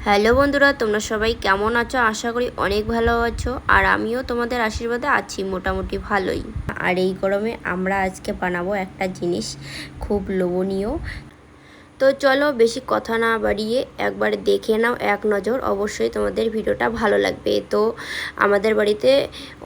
Hello বন্ধুরা, তোমরা সবাই কেমন আছো? আশা করি অনেক ভালো আছো। আর আমিও তোমাদের আশীর্বাদে আছি মোটামুটি ভালোই। আর এই গরমে আমরা আজকে বানাবো একটা জিনিস খুব লোভনীয়। তো চলো বেশি কথা না বাড়িয়ে একবার দেখে নাও এক নজর, অবশ্যই তোমাদের ভিডিওটা ভালো লাগবে। তো আমাদের বাড়িতে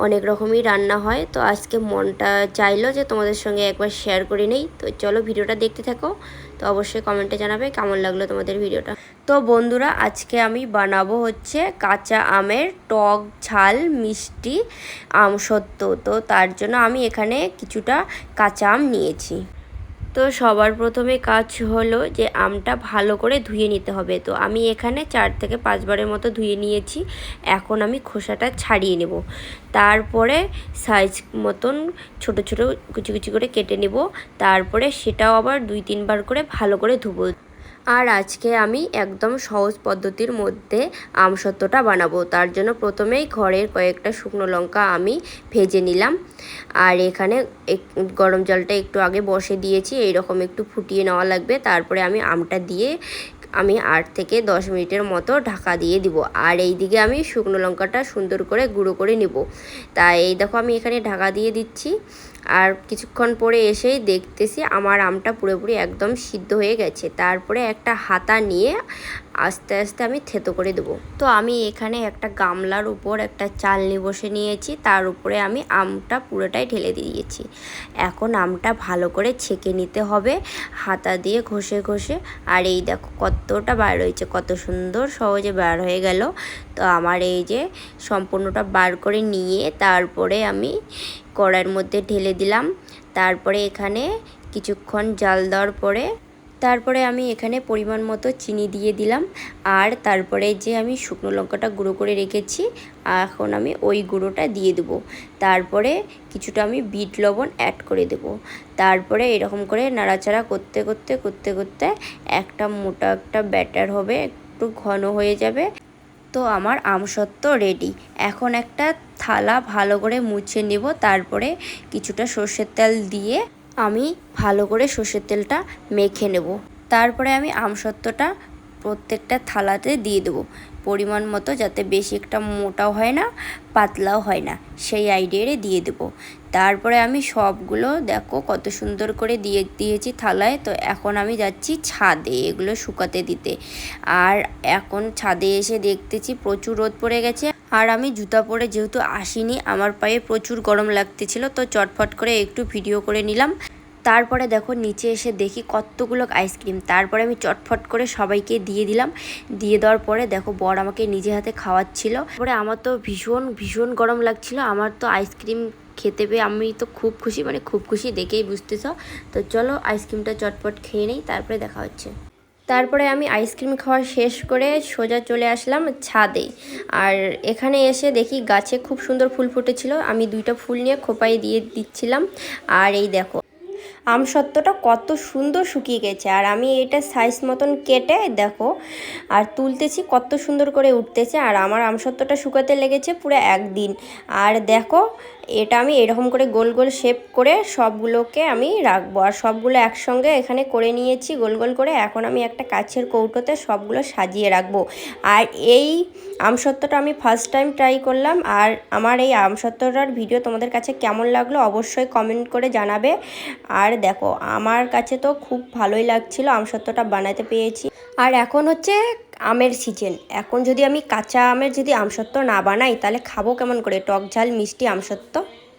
অনেক রকমই রান্না হয়, তো আজকে মনটা চাইলো যে তোমাদের সঙ্গে একবার শেয়ার করে নেই। তো চলো ভিডিওটা দেখতে থাকো। তো অবশ্যই কমেন্টে জানাবে কেমন লাগলো তোমাদের ভিডিওটা। তো বন্ধুরা, আজকে আমি বানাবো হচ্ছে কাঁচা আমের টক ঝাল মিষ্টি আমসত্ত্ব। তো তার জন্য আমি এখানে কিছুটা কাঁচা আম নিয়েছি। তো সবার প্রথমে কাজ হলো যে আমটা ভালো করে ধুয়ে নিতে হবে। তো আমি এখানে 4 থেকে 5 বারের মতো ধুয়ে নিয়েছি। এখন আমি খোসাটা ছাড়িয়ে নেব। তারপরে সাইজ মতন ছোট ছোট কুচি কুচি করে কেটে নেব। তারপরে সেটাও আবার 2-3 বার করে ভালো করে ধুবো। আর আজকে আমি একদম সহজ পদ্ধতির মধ্যে আমসত্ত্বটা বানাবো। তার জন্য প্রথমেই ঘরের কয়েকটা শুকনো লঙ্কা আমি ভেজে নিলাম। আর এখানে গরম জলটা একটু আগে বসে দিয়েছি, এইরকম একটু ফুটিয়ে নেওয়া লাগবে। তারপরে আমি আমটা দিয়ে আমি 8 থেকে 10 মিনিটের মতো ঢাকা দিয়ে দিব। আর এই দিকে আমি শুকনো লঙ্কাটা সুন্দর করে গুঁড়ো করে নেব। তাই এই দেখো আমি এখানে ঢাকা দিয়ে দিচ্ছি। আর কিছুক্ষণ পরে এসেই দেখতেছি আমার আমটা পুরোপুরি একদম সিদ্ধ হয়ে গেছে। তারপরে একটা হাতা নিয়ে আস্তে আস্তে আমি থেতো করে দেবো। তো আমি এখানে একটা গামলার উপর একটা চালনি বসে নিয়েছি, তার উপরে আমি আমটা পুরোটাই ঢেলে দিয়েছি। এখন আমটা ভালো করে ছেঁকে নিতে হবে হাতা দিয়ে ঘষে ঘষে। আর এই দেখো কতটা বার হয়েছে, কত সুন্দর সহজে বার হয়ে গেল। তো আমার এই যে সম্পূর্ণটা বার করে নিয়ে তারপরে আমি কড়াইয়ের মধ্যে ঢেলে দিলাম। তারপরে এখানে কিছুক্ষণ জাল দেওয়ার পরে তারপরে আমি এখানে পরিমাণ মতো চিনি দিয়ে দিলাম। আর তারপরে যে আমি শুকনো লঙ্কাটা গুঁড়ো করে রেখেছি, এখন আমি ওই গুঁড়োটা দিয়ে দেবো। তারপরে কিছুটা আমি বিট লবণ অ্যাড করে দেবো। তারপরে এরকম করে নাড়াচাড়া করতে করতে করতে করতে একটা মোটা একটা ব্যাটার হবে, একটু ঘন হয়ে যাবে। তো আমার আমসত্ত্ব রেডি। এখন একটা থালা ভালো করে মুছে নেব। তারপরে কিছুটা সর্ষের তেল দিয়ে আমি ভালো করে সর্ষের তেলটা মেখে নেব। তারপরে আমি আমসত্ত্বটা প্রত্যেকটা থালাতে দিয়ে দেবো পরিমাণ মতো, যাতে বেশি একটা মোটাও হয় না পাতলাও হয় না, সেই আইডিয়ারে দিয়ে দেবো। তারপরে আমি সবগুলো দেখো কত সুন্দর করে দিয়েছি থালায়। তো এখন আমি যাচ্ছি ছাদে এগুলো শুকাতে দিতে। আর এখন ছাদে এসে দেখতেছি প্রচুর রোদ পড়ে গেছে। আর আমি জুতা পরে যেহেতু আসিনি, আমার পায়ে প্রচুর গরম লাগতেছিল, তো চটফট করে একটু ভিডিও করে নিলাম। তারপরে দেখো নিচে এসে দেখি কতগুলো আইসক্রিম। তারপরে আমি চটফট করে সবাইকে দিয়ে দিলাম। দিয়ে দেওয়ার পরে দেখো বর আমাকে নিজে হাতে খাওয়াচ্ছিল। তারপরে আমার তো ভীষণ ভীষণ গরম লাগছিল। আমার তো আইসক্রিম খেতে পেয়ে আমি তো খুব খুশি, মানে খুব খুশি, দেখেই বুঝতেছ। তো চলো আইসক্রিমটা চটপট খেয়ে নেই, তারপরে দেখা হচ্ছে। তারপরে আমি আইসক্রিম খাওয়া শেষ করে সোজা চলে আসলাম ছাদে। আর এখানে এসে দেখি গাছে খুব সুন্দর ফুল ফুটেছিল। আমি 2টা ফুল নিয়ে খোপায় দিয়ে দিচ্ছিলাম। আর এই দেখো আমসত্ত্বটা কত সুন্দর শুকিয়ে গেছে। আর আমি এটা সাইজ মতন কেটে দেখো আর তুলতেছি, কত সুন্দর করে উঠতেছে। আর আমার আমসত্ত্বটা শুকাতে লেগেছে পুরো 1 দিন। আর দেখো এটা আমি এরকম করে গোল গোল শেপ করে সবগুলোকে আমি রাখবো। আর সবগুলো একসঙ্গে এখানে করে নিয়েছি গোল গোল করে। এখন আমি একটা কাচের কৌটোতে সবগুলো সাজিয়ে রাখবো। আর এই আমসত্ত্বটা আমি ফার্স্ট টাইম ট্রাই করলাম। আর আমার এই আমসত্ত্বটার ভিডিও তোমাদের কাছে কেমন লাগলো অবশ্যই কমেন্ট করে জানাবে। আর দেখো আমার কাছে তো খুব ভালোই লাগছিল, আমসত্ত্বটা বানাতে পেরেছি। আর এখন হচ্ছে আমের সিজন। এখন যদি আমি কাঁচা আমের যদি আমসত্ত্ব না বানাই তাহলে খাবো কেমন করে টক ঝাল মিষ্টি আমসত্ত্ব।